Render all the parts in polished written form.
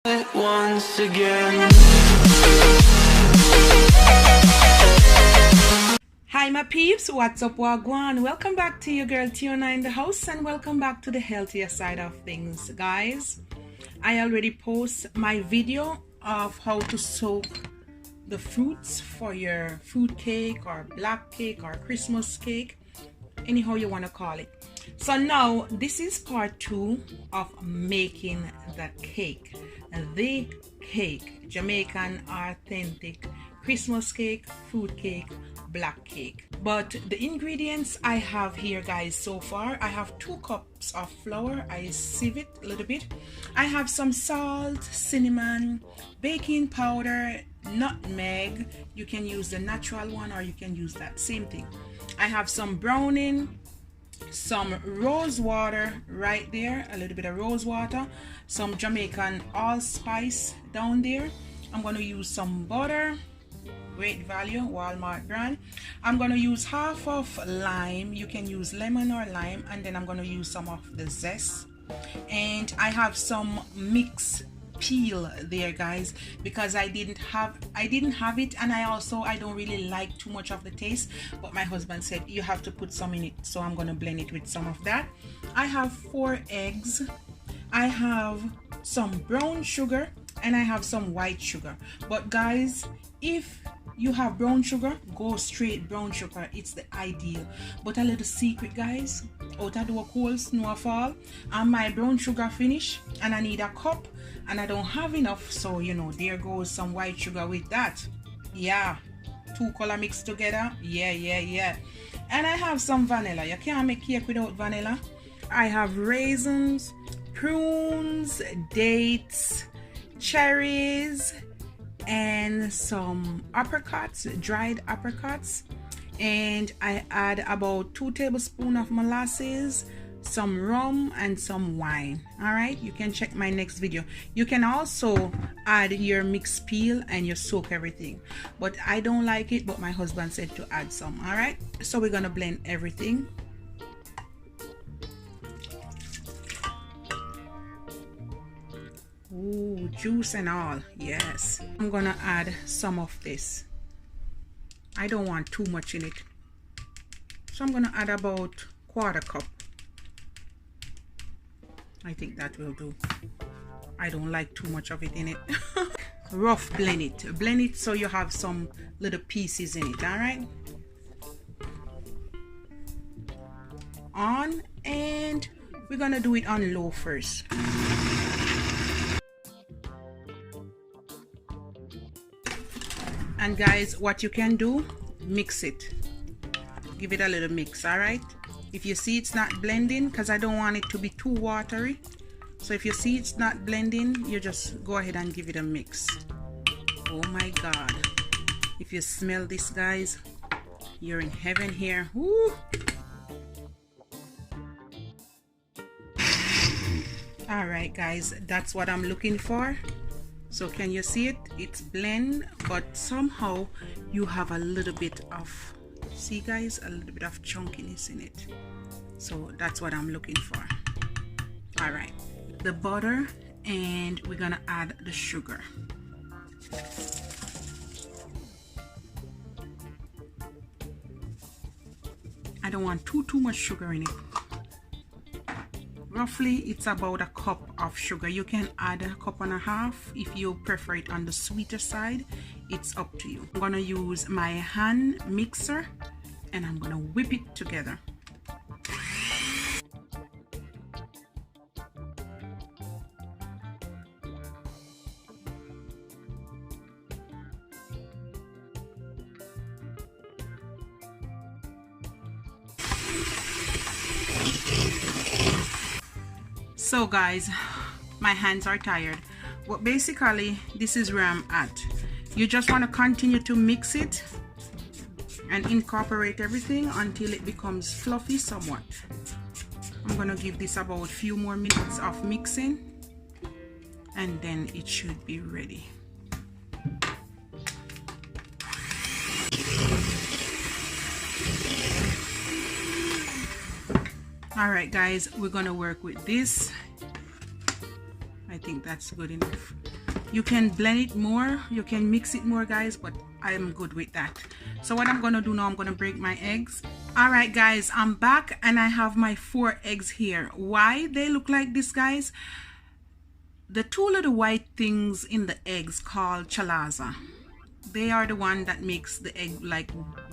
Once again. Hi my peeps, what's up, wagwan? Welcome back to your girl Tiona in the house, and welcome back to the healthier side of things, guys. I already post my video of how to soak the fruits for your fruit cake or black cake or Christmas cake, anyhow you want to call it. So now this is part 2 of making the cake, Jamaican authentic Christmas cake, fruit cake, black cake. But the ingredients I have here, guys, so far I have 2 cups of flour. I sieve it a little bit. I have some salt, cinnamon, baking powder, nutmeg. You can use the natural one or you can use that same thing. I have some browning, some rose water right there, a little bit of rose water, some Jamaican allspice down there. I'm going to use some butter, great value, Walmart brand. I'm going to use half of lime. You can use lemon or lime, and then I'm going to use some of the zest. And I have some mixed peel there, guys, because I didn't have it, and I don't really like too much of the taste, but my husband said you have to put some in it, so I'm going to blend it with some of that. I have 4 eggs, I have some brown sugar, and I have some white sugar. But guys, if you have brown sugar, go straight brown sugar, it's the ideal. But a little secret, guys, out of the cold snowfall and my brown sugar finish, and I need a cup and I don't have enough, so you know, there goes some white sugar with that. Yeah, 2 color mixed together. Yeah. And I have some vanilla. You can't make cake without vanilla. I have raisins, prunes, dates, cherries, and some apricots, dried apricots. And I add about 2 tablespoons of molasses, some rum, and some wine. All right, you can check my next video. You can also add your mixed peel and you soak everything, but I don't like it, but my husband said to add some. All right, so we're gonna blend everything. Ooh, juice and all. Yes, I'm gonna add some of this. I don't want too much in it, so I'm gonna add about 1/4 cup. I think that will do. I don't like too much of it in it. Rough blend it so you have some little pieces in it. All right, on, and we're gonna do it on low first. And guys, what you can do, mix it, give it a little mix. All right, if you see it's not blending, because I don't want it to be too watery, so if you see it's not blending, you just go ahead and give it a mix. Oh my god, if you smell this, guys, you're in heaven here. Woo. All right, guys, that's what I'm looking for. So can you see it? It's blend, but somehow you have a little bit of, see guys, a little bit of chunkiness in it. So that's what I'm looking for. All right, the butter, and we're gonna add the sugar. I don't want too much sugar in it. Roughly it's about 1 cup of sugar. You can add 1.5 cups if you prefer it on the sweeter side. It's up to you. I'm gonna use my hand mixer and I'm gonna whip it together. So guys, my hands are tired, but basically this is where I'm at. You just want to continue to mix it and incorporate everything until it becomes fluffy somewhat. I'm gonna give this about a few more minutes of mixing, and then it should be ready. All right guys, we're gonna work with this. I think that's good enough. You can blend it more, you can mix it more, guys, but I am good with that. So what I'm gonna do now, I'm gonna break my eggs. All right, guys, I'm back and I have my 4 eggs here. Why they look like this, guys? The 2 little white things in the eggs called chalaza, they are the one that makes the egg like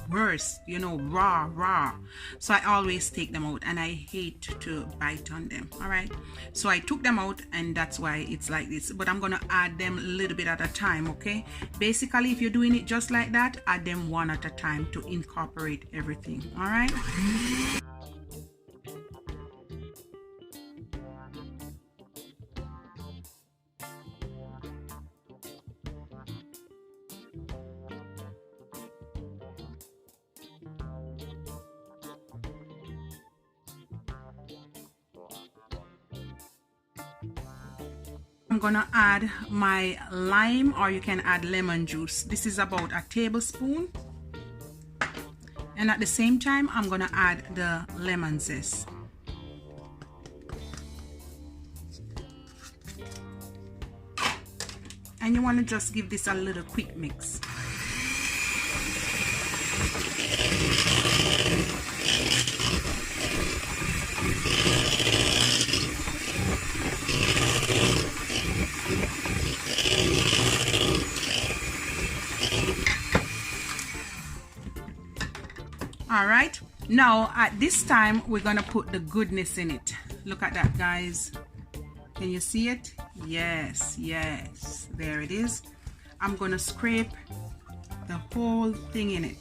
worse, you know, raw. So I always take them out and I hate to bite on them. All right, so I took them out and that's why it's like this, but I'm gonna add them a little bit at a time. Okay, basically if you're doing it just like that, add them one at a time to incorporate everything. All right. I'm gonna add my lime, or you can add lemon juice. This is about a tablespoon. And at the same time, I'm gonna add the lemon zest. And you wanna just give this a little quick mix. All right, now at this time we're gonna put the goodness in it. Look at that, guys. Can you see it? Yes, there it is. I'm gonna scrape the whole thing in it.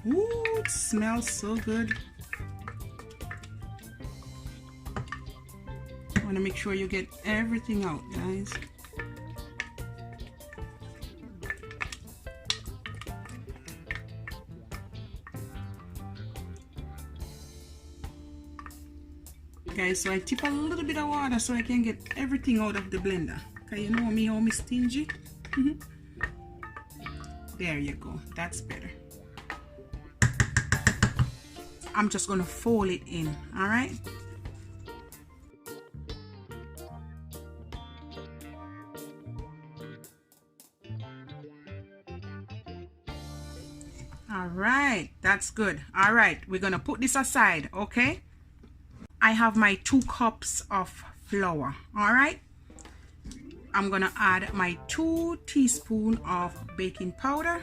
Ooh, it smells so good. Want to make sure you get everything out, guys. Guys, so I tip a little bit of water so I can get everything out of the blender. Okay, you know me, how me stingy. There you go, that's better. I'm just gonna fold it in. All right. All right, that's good. All right, we're gonna put this aside. Okay, I have my 2 cups of flour. All right, I'm gonna add my 2 teaspoons of baking powder,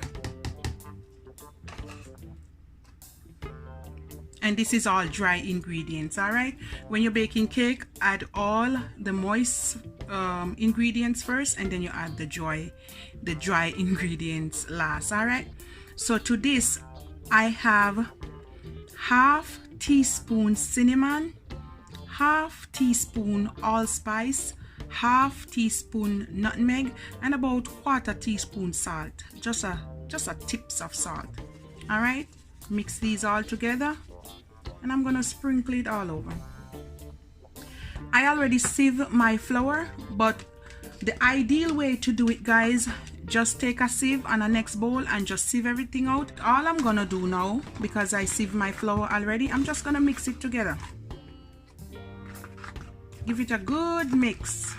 and this is all dry ingredients. All right, when you're baking cake, add all the moist ingredients first, and then you add the dry ingredients last. All right, so to this I have half teaspoon cinnamon, half teaspoon allspice, half teaspoon nutmeg, and about 1/4 teaspoon salt. Just a tips of salt. All right, mix these all together and I'm gonna sprinkle it all over. I already sieve my flour, but the ideal way to do it, guys, just take a sieve on a next bowl and just sieve everything out. All I'm gonna do now, because I sieve my flour already, I'm just gonna mix it together. Give it a good mix.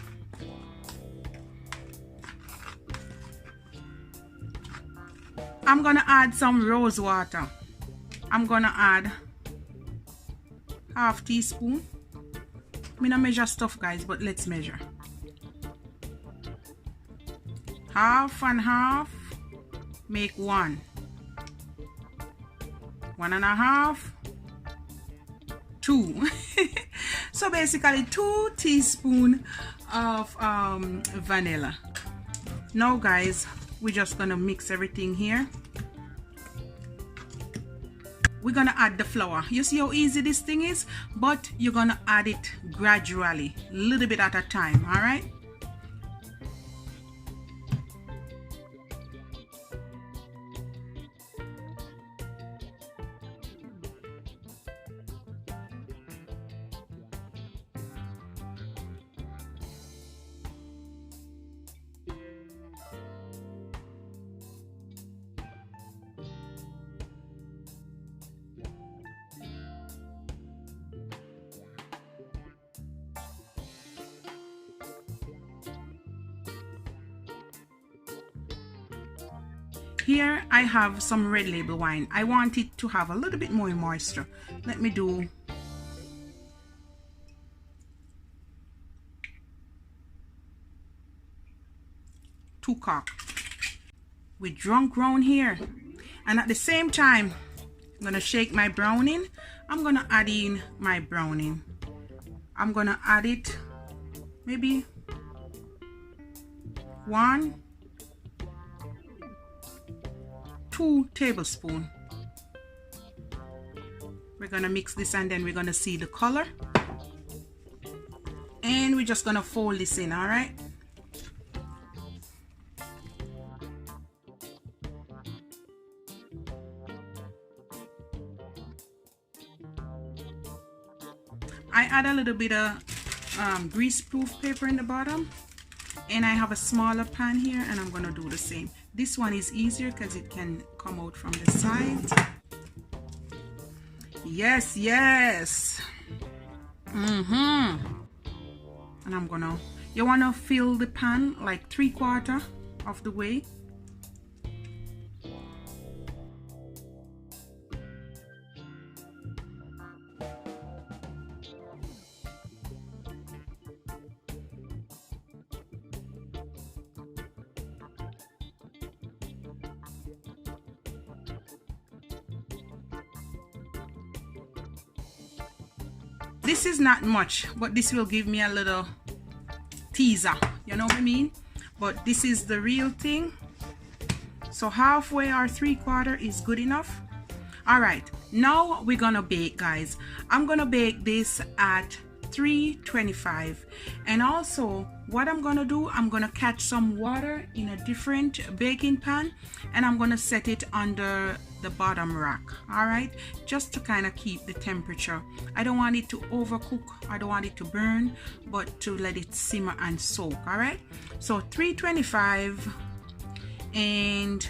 I'm gonna add some rose water. I'm gonna add half teaspoon. I'm gonna measure stuff, guys, but let's measure. Half and half make 1. 1 1/2, 2. So basically 2 teaspoons of vanilla. Now, guys, we're just gonna mix everything here. We're gonna add the flour. You see how easy this thing is, but you're gonna add it gradually, a little bit at a time. All right. Here I have some red label wine. I want it to have a little bit more moisture. Let me do two cups. We're drunk round here. And at the same time, I'm gonna shake my browning. I'm gonna add in my browning. I'm gonna add it maybe 2 tablespoons. We're gonna mix this and then we're gonna see the color. And we're just gonna fold this in, all right? I add a little bit of grease-proof paper in the bottom, and I have a smaller pan here, and I'm gonna do the same. This one is easier because it can come out from the sides. Yes, yes. And I'm gonna, you wanna fill the pan like 3/4 of the way. This is not much, but this will give me a little teaser, you know what I mean? But this is the real thing. So halfway or 3/4 is good enough. All right, now we're gonna bake, guys. I'm gonna bake this at 325, and also what I'm gonna do, I'm gonna catch some water in a different baking pan, and I'm gonna set it under the bottom rack, all right, just to kind of keep the temperature. I don't want it to overcook, I don't want it to burn, but to let it simmer and soak. All right, so 325, and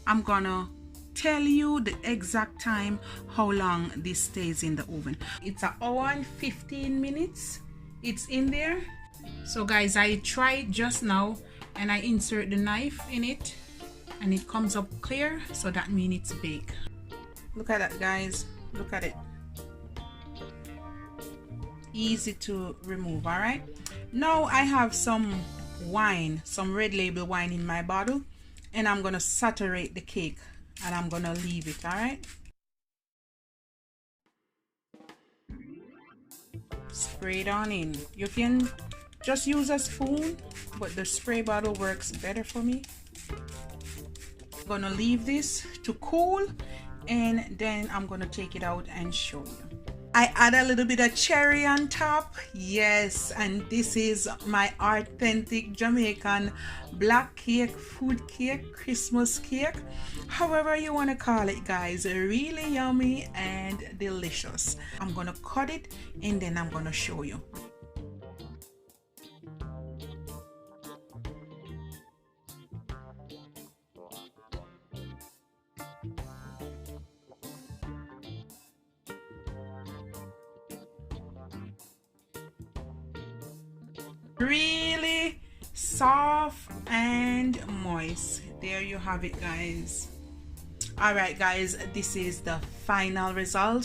I'm gonna tell you the exact time how long this stays in the oven. It's an hour and 15 minutes it's in there. So guys, I tried just now and I insert the knife in it and it comes up clear, so that means it's baked. Look at that, guys, look at it. Easy to remove. All right, now I have some wine, some red label wine in my bottle, and I'm gonna saturate the cake and I'm gonna leave it. All right, spray it on in. You can just use a spoon, but the spray bottle works better for me. I'm gonna leave this to cool, and then I'm gonna take it out and show you. I add a little bit of cherry on top. Yes, and this is my authentic Jamaican black cake, food cake, Christmas cake, however you want to call it, guys. Really yummy and delicious. I'm gonna cut it and then I'm gonna show you. Really soft and moist. There you have it, guys. All right, guys, this is the final result.